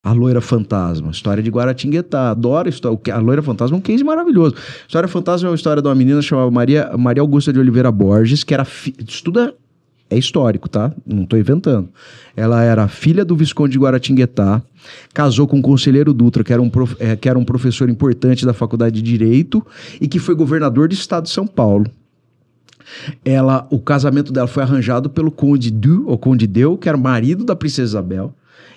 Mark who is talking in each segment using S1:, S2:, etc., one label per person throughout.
S1: A Loira Fantasma, história de Guaratinguetá. Adoro a Loira Fantasma, é um case maravilhoso. História Fantasma é uma história de uma menina chamada Maria Augusta de Oliveira Borges, que era estuda é histórico, tá? Não estou inventando. Ela era filha do Visconde de Guaratinguetá, casou com o Conselheiro Dutra, que era um professor importante da Faculdade de Direito e que foi governador do estado de São Paulo. O casamento dela foi arranjado pelo Conde Deu, que era o marido da Princesa Isabel.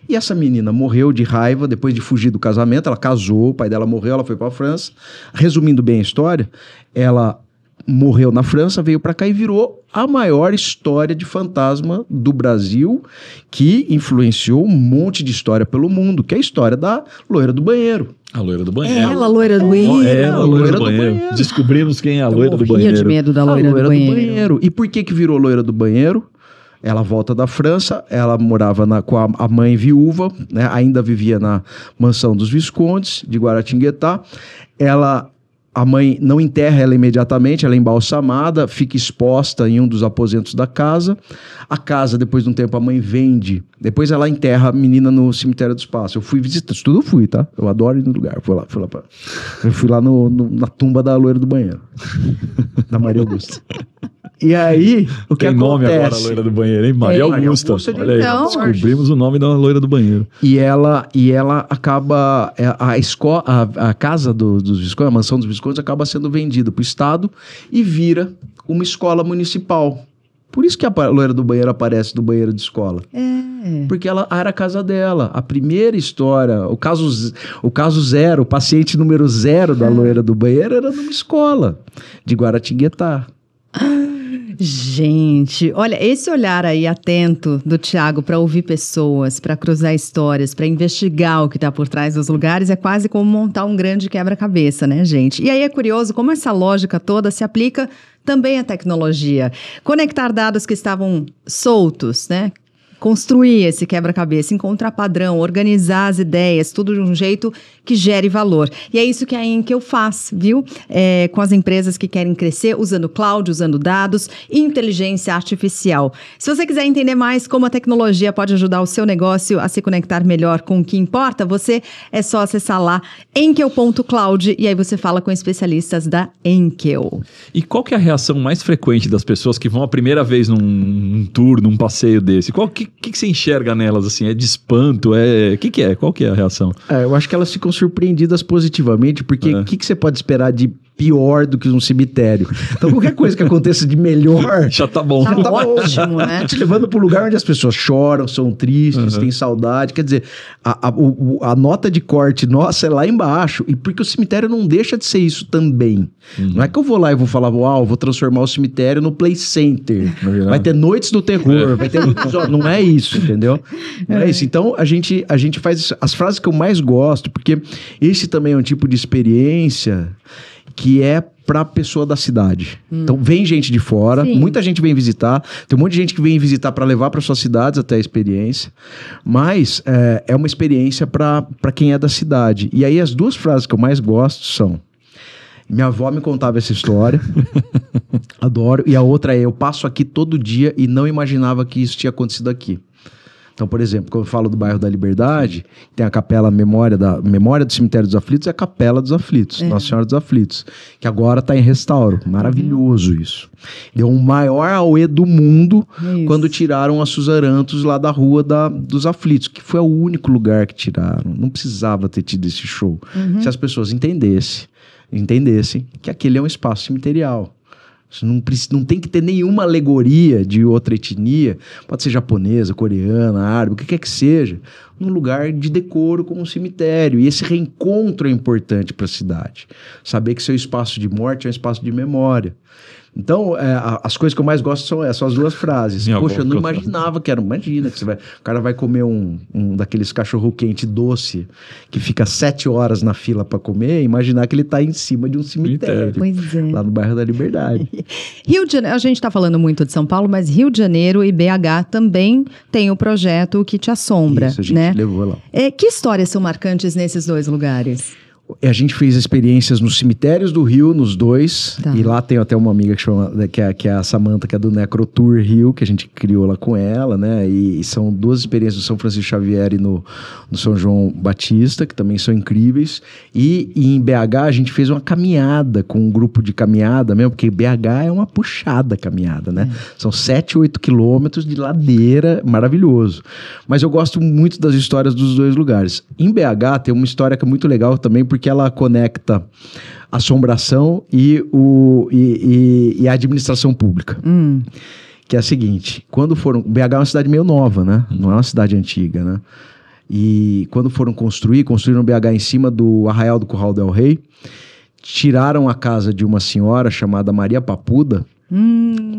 S1: E essa menina morreu de raiva depois de fugir do casamento. Ela casou, o pai dela morreu, ela foi para a França. Resumindo bem a história, ela morreu na França, veio para cá e virou a maior história de fantasma do Brasil, que influenciou um monte de história pelo mundo, que é a história da Loira do Banheiro.
S2: A Loira do Banheiro.
S3: Ela, loira do banheiro.
S2: A Loira do Banheiro. Descobrimos quem é a Loira do Banheiro.
S3: De medo da Loira do Banheiro.
S1: E por que virou Loira do Banheiro? Ela volta da França, ela morava com a mãe viúva, né? Ainda vivia na mansão dos Viscondes, de Guaratinguetá. A mãe não enterra ela imediatamente, ela é embalsamada, fica exposta em um dos aposentos da casa. A casa, depois de um tempo, a mãe vende. Depois ela enterra a menina no cemitério do Espaço. Eu fui visitar, isso tudo eu fui, tá? Eu adoro ir no lugar. Eu fui lá na tumba da Loira do Banheiro, da Maria Augusta. E aí, o que acontece? Tem nome agora, a
S2: Loira do Banheiro, hein? Maria Augusta. Olha aí,
S3: então,
S2: descobrimos o nome da Loira do Banheiro.
S1: E ela acaba... A casa dos Viscondes, a mansão dos Viscondes, acaba sendo vendida para o Estado e vira uma escola municipal. Por isso que a Loira do Banheiro aparece do banheiro de escola. Porque ela era a casa dela. A primeira história, o caso zero, o paciente número 0 da Loira do Banheiro era numa escola de Guaratinguetá.
S3: Gente, olha, esse olhar aí atento do Thiago para ouvir pessoas, para cruzar histórias, para investigar o que está por trás dos lugares é quase como montar um grande quebra-cabeça, né, gente? E aí é curioso como essa lógica toda se aplica também à tecnologia. Conectar dados que estavam soltos, né? Construir esse quebra-cabeça, encontrar padrão, organizar as ideias, tudo de um jeito que gere valor. E é isso que a Enkel faz, viu? Com as empresas que querem crescer, usando cloud, usando dados e inteligência artificial. Se você quiser entender mais como a tecnologia pode ajudar o seu negócio a se conectar melhor com o que importa, é só acessar lá enkel.cloud e aí você fala com especialistas da Enkel.
S2: E qual que é a reação mais frequente das pessoas que vão a primeira vez num tour, num passeio desse? O que você enxerga nelas, assim? É de espanto? O que é? Qual que é a reação?
S1: Eu acho que elas ficam surpreendidas positivamente, porque o que você pode esperar de pior do que um cemitério? Então, qualquer coisa que aconteça de melhor...
S2: já tá bom.
S3: Tá ótimo, né?
S1: Te levando para um lugar onde as pessoas choram, são tristes, têm saudade. Quer dizer, a nota de corte nossa é lá embaixo. E porque o cemitério não deixa de ser isso também. Não é que eu vou lá e vou falar, vou transformar o cemitério no play center. Vai ter noites do terror, vai ter... Não é isso, entendeu? Não é isso. Então, a gente faz as frases que eu mais gosto, porque esse também é um tipo de experiência que é para pessoa da cidade. Então, vem gente de fora, muita gente vem visitar, tem um monte de gente que vem visitar para levar para suas cidades até a experiência, mas é uma experiência para quem é da cidade. E aí, as duas frases que eu mais gosto são: minha avó me contava essa história, adoro, e a outra é: eu passo aqui todo dia e não imaginava que isso tinha acontecido aqui. Então, por exemplo, quando eu falo do bairro da Liberdade, tem a capela Memória do Cemitério dos Aflitos e a Capela dos Aflitos, Nossa Senhora dos Aflitos, que agora está em restauro. Maravilhoso isso. Deu um maior auê do mundo quando tiraram a Suzarantos lá da Rua dos Aflitos, que foi o único lugar que tiraram. Não precisava ter tido esse show. Se as pessoas entendessem que aquele é um espaço cemiterial. Não tem que ter nenhuma alegoria de outra etnia, pode ser japonesa, coreana, árabe, o que quer que seja, num lugar de decoro como um cemitério. E esse reencontro é importante para a cidade. Saber que seu espaço de morte é um espaço de memória. Então, as coisas que eu mais gosto são essas duas frases. Poxa, eu não imaginava que era. Imagina que o cara vai comer um daqueles cachorro-quente doce que fica 7 horas na fila para comer, imaginar que ele está em cima de um cemitério.
S3: Pois é.
S1: Lá no bairro da Liberdade.
S3: Rio de Janeiro, a gente está falando muito de São Paulo, mas Rio de Janeiro e BH também tem o projeto que te assombra.
S1: Isso, a gente
S3: né?
S1: levou lá.
S3: Que histórias são marcantes nesses dois lugares?
S1: A gente fez experiências nos cemitérios do Rio, nos dois.
S3: Tá.
S1: E lá tem até uma amiga que é a Samantha, que é do Necrotour Rio, que a gente criou lá com ela, né? E são 2 experiências no São Francisco Xavier e no São João Batista, que também são incríveis. E em BH a gente fez uma caminhada com um grupo de caminhada mesmo, porque BH é uma puxada caminhada, né? São 7, 8 quilômetros de ladeira, maravilhoso. Mas eu gosto muito das histórias dos 2 lugares. Em BH tem uma história que é muito legal também, porque ela conecta assombração e a administração pública. Que é a seguinte, quando foram... BH é uma cidade meio nova, né? Não é uma cidade antiga, né? E quando foram construíram BH em cima do Arraial do Curral del Rei, tiraram a casa de uma senhora chamada Maria Papuda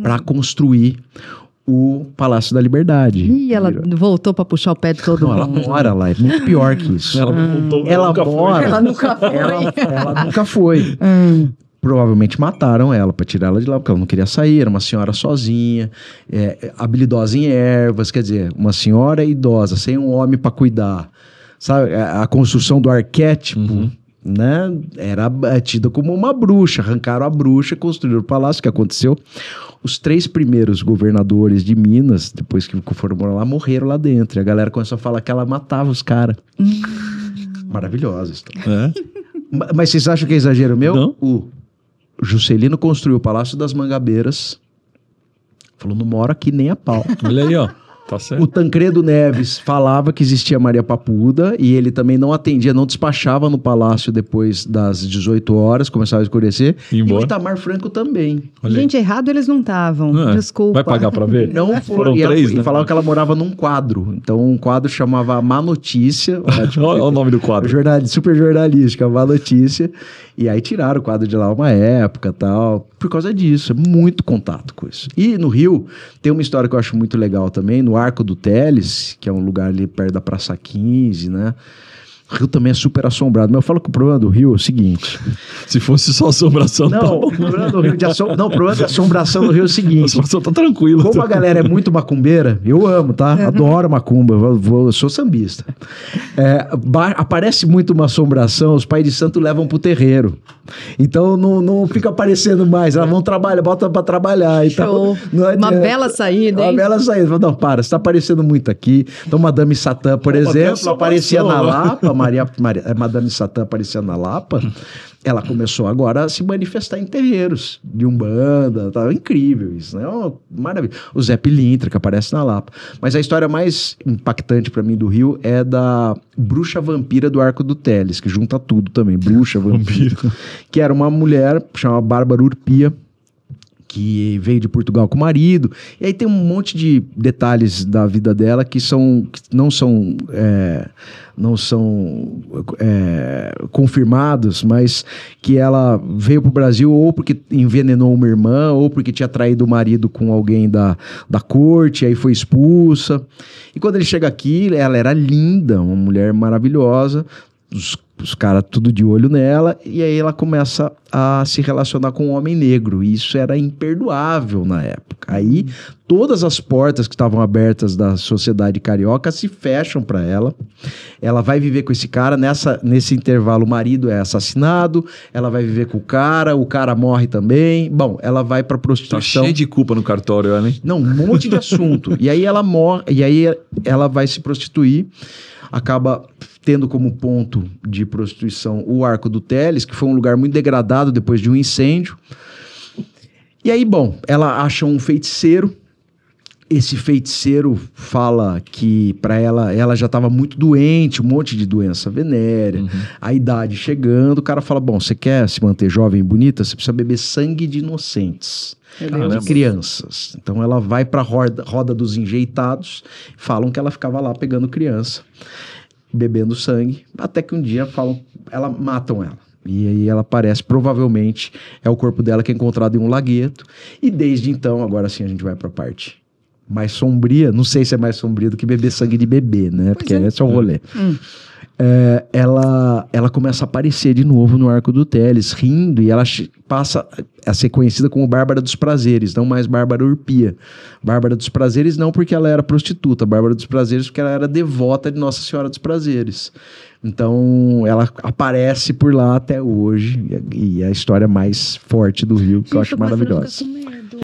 S1: para construir o Palácio da Liberdade.
S3: E ela voltou para puxar o pé de todo mundo.
S1: Ela mora lá, é muito pior que isso.
S2: Ela voltou,
S1: Ela
S2: nunca
S1: mora.
S2: foi.
S3: Ela nunca foi.
S1: Ela nunca foi. Provavelmente mataram ela para tirar ela de lá, porque ela não queria sair, era uma senhora sozinha, habilidosa em ervas, quer dizer, uma senhora idosa, sem um homem para cuidar. Sabe, a construção do arquétipo, né, era tida como uma bruxa. Arrancaram a bruxa, construíram o palácio, que aconteceu. Os 3 primeiros governadores de Minas, depois que foram morar lá, morreram lá dentro. E a galera começou a falar que ela matava os caras. Maravilhosa história. Mas vocês acham que é exagero meu?
S2: Não.
S1: O Juscelino construiu o Palácio das Mangabeiras. Falou, não mora aqui nem a pau.
S2: Olha aí, ó. Tá certo.
S1: O Tancredo Neves falava que existia Maria Papuda e ele também não atendia, não despachava no palácio depois das 18 horas, começava a escurecer. E o Itamar Franco também.
S2: Olha aí.
S3: Gente, errado eles não estavam. Desculpa.
S2: Vai pagar pra ver?
S1: Não
S2: Foram
S1: e
S2: 3,
S1: e
S2: né?
S1: falava que ela morava num quadro. Então, um quadro chamava Má Notícia.
S2: Olha o nome do quadro.
S1: Super jornalística, Má Notícia. E aí tiraram o quadro de lá uma época e tal. Por causa disso, é muito contato com isso. E no Rio, tem uma história que eu acho muito legal também, no Arco do Teles, que é um lugar ali perto da Praça 15, né? O Rio também é super assombrado. Mas eu falo que o problema do Rio é o seguinte...
S2: Se fosse só assombração, tá
S1: Não,
S2: bom.
S1: o problema do Rio o problema da assombração do Rio é o
S2: A
S1: seguinte...
S2: assombração tá tranquilo.
S1: Como a galera é muito macumbeira, eu amo, tá? Adoro macumba, eu sou sambista. Aparece muito uma assombração, os pais de santo levam pro terreiro. Então não fica aparecendo mais, elas vão trabalhar, botam pra trabalhar. Então,
S3: Uma bela saída, hein?
S1: Uma bela saída. Não, para, você tá aparecendo muito aqui. Então, Madame Satã, por exemplo, aparecia na Lapa, Madame Satã aparecia na Lapa, ela começou agora a se manifestar em terreiros de Umbanda, tá incrível isso, né? Maravilha. O Zé Pilintra, que aparece na Lapa. Mas a história mais impactante pra mim do Rio é da bruxa vampira do Arco do Teles, que junta tudo também, bruxa vampira. Que era uma mulher chamada Bárbara Urpia, que veio de Portugal com o marido. E aí tem um monte de detalhes da vida dela que não são confirmados, mas que ela veio pro Brasil ou porque envenenou uma irmã, ou porque tinha traído o marido com alguém da corte, aí foi expulsa. E quando ele chega aqui, ela era linda, uma mulher maravilhosa, os caras tudo de olho nela, e aí ela começa a se relacionar com um homem negro, e isso era imperdoável na época. Aí todas as portas que estavam abertas da sociedade carioca se fecham para ela. Ela vai viver com esse cara, nesse intervalo o marido é assassinado, ela vai viver com o cara morre também. Bom, ela vai para prostituição.
S2: Tá cheio de culpa no cartório, ela, hein?
S1: Não, um monte de assunto. E aí ela morre, e aí ela vai se prostituir, acaba tendo como ponto de prostituição o Arco do Teles, que foi um lugar muito degradado depois de um incêndio. E aí, bom, ela acha um feiticeiro. Esse feiticeiro fala que para ela já estava muito doente, um monte de doença venérea, a idade chegando. O cara fala, bom, você quer se manter jovem e bonita? Você precisa beber sangue de inocentes, de crianças. Então ela vai para a roda dos enjeitados, falam que ela ficava lá pegando criança, bebendo sangue, até que um dia matam ela. E aí ela aparece, provavelmente é o corpo dela que é encontrado em um lagueto. E desde então, agora sim a gente vai para a parte mais sombria. Não sei se é mais sombria do que beber sangue de bebê, né? Porque esse é o rolê. ela começa a aparecer de novo no Arco do Teles, rindo, e ela passa a ser conhecida como Bárbara dos Prazeres, não mais Bárbara Urpia. Bárbara dos Prazeres não porque ela era prostituta, Bárbara dos Prazeres porque ela era devota de Nossa Senhora dos Prazeres. Então, ela aparece por lá até hoje, e é a história mais forte do Rio, que eu acho maravilhosa.